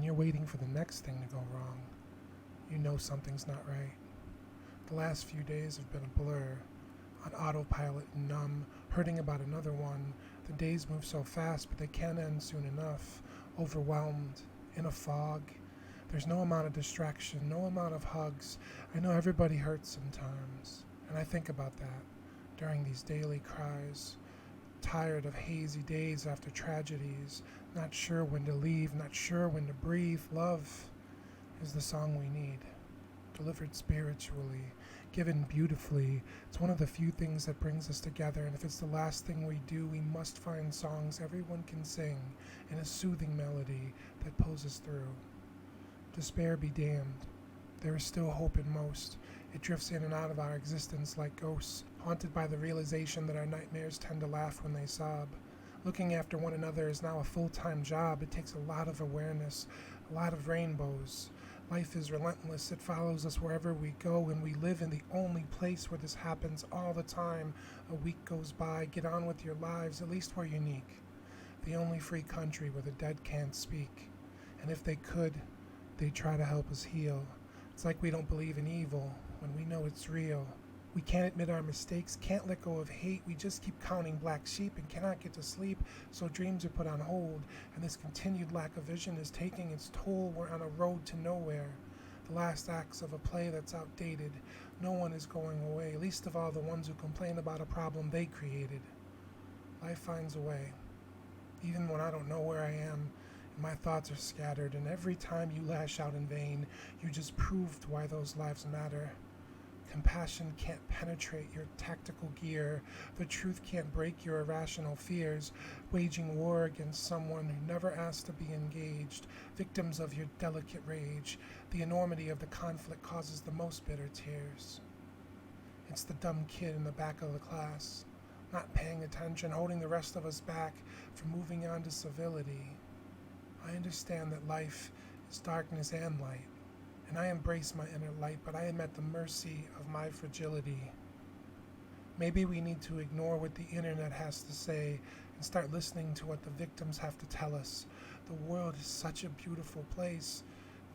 When you're waiting for the next thing to go wrong, you know something's not right. The last few days have been a blur, on autopilot and numb, hurting about another one. The days move so fast, but they can't end soon enough. Overwhelmed, in a fog. There's no amount of distraction, no amount of hugs. I know everybody hurts sometimes, and I think about that during these daily cries. Tired of hazy days after tragedies, not sure when to leave, not sure when to breathe. Love is the song we need, delivered spiritually, given beautifully. It's one of the few things that brings us together, and if it's the last thing we do, we must find songs everyone can sing in a soothing melody that pulls us through. Despair be damned. There is still hope in most. It drifts in and out of our existence like ghosts, haunted by the realization that our nightmares tend to laugh when they sob. Looking after one another is now a full-time job. It takes a lot of awareness, a lot of rainbows. Life is relentless. It follows us wherever we go, and we live in the only place where this happens all the time. A week goes by. Get on with your lives. At least we're unique. The only free country where the dead can't speak. And if they could, they'd try to help us heal. It's like we don't believe in evil when we know it's real. We can't admit our mistakes, can't let go of hate. We just keep counting black sheep and cannot get to sleep, so dreams are put on hold. And this continued lack of vision is taking its toll. We're on a road to nowhere. The last acts of a play that's outdated. No one is going away, least of all the ones who complain about a problem they created. Life finds a way. Even when I don't know where I am, my thoughts are scattered, and every time you lash out in vain, you just proved why those lives matter. Compassion can't penetrate your tactical gear. The truth can't break your irrational fears. Waging war against someone who never asked to be engaged. Victims of your delicate rage. The enormity of the conflict causes the most bitter tears. It's the dumb kid in the back of the class, not paying attention, holding the rest of us back from moving on to civility. I understand that life is darkness and light, and I embrace my inner light, but I am at the mercy of my fragility. Maybe we need to ignore what the internet has to say and start listening to what the victims have to tell us. The world is such a beautiful place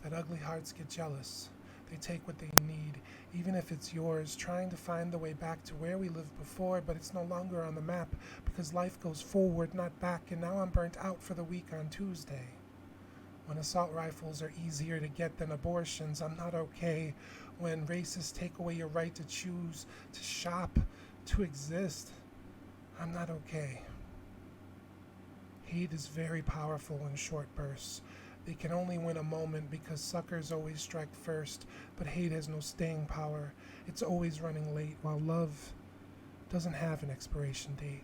that ugly hearts get jealous. They take what they need, even if it's yours, trying to find the way back to where we lived before, but it's no longer on the map because life goes forward, not back, and now I'm burnt out for the week on Tuesday. When assault rifles are easier to get than abortions, I'm not okay. When racists take away your right to choose, to shop, to exist, I'm not okay. Hate is very powerful in short bursts. They can only win a moment because suckers always strike first, but hate has no staying power. It's always running late, while love doesn't have an expiration date.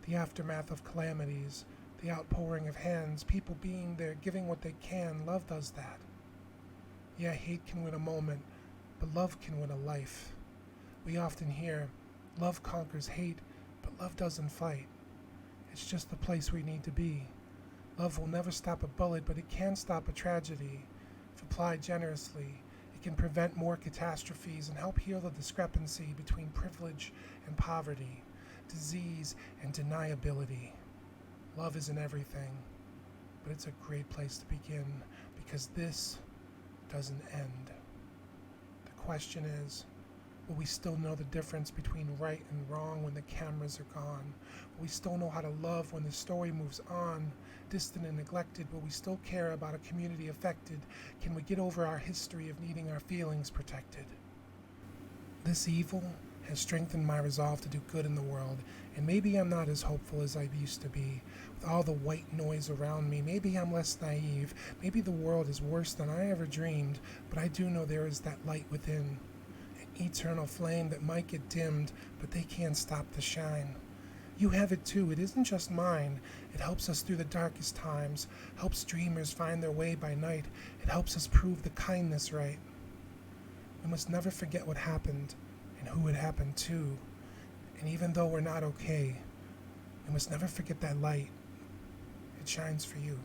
The aftermath of calamities, the outpouring of hands, people being there, giving what they can, love does that. Yeah, hate can win a moment, but love can win a life. We often hear, love conquers hate, but love doesn't fight. It's just the place we need to be. Love will never stop a bullet, but it can stop a tragedy. If applied generously, it can prevent more catastrophes and help heal the discrepancy between privilege and poverty, disease and deniability. Love isn't everything, but it's a great place to begin because this doesn't end. The question is, will we still know the difference between right and wrong when the cameras are gone? Will we still know how to love when the story moves on? Distant and neglected, will we still care about a community affected? Can we get over our history of needing our feelings protected? This evil has strengthened my resolve to do good in the world, and maybe I'm not as hopeful as I used to be. With all the white noise around me, maybe I'm less naive, maybe the world is worse than I ever dreamed, but I do know there is that light within, an eternal flame that might get dimmed, but they can't stop the shine. You have it too, it isn't just mine. It helps us through the darkest times, helps dreamers find their way by night, it helps us prove the kindness right. We must never forget what happened, and who it happened to. And even though we're not okay, we must never forget that light. It shines for you.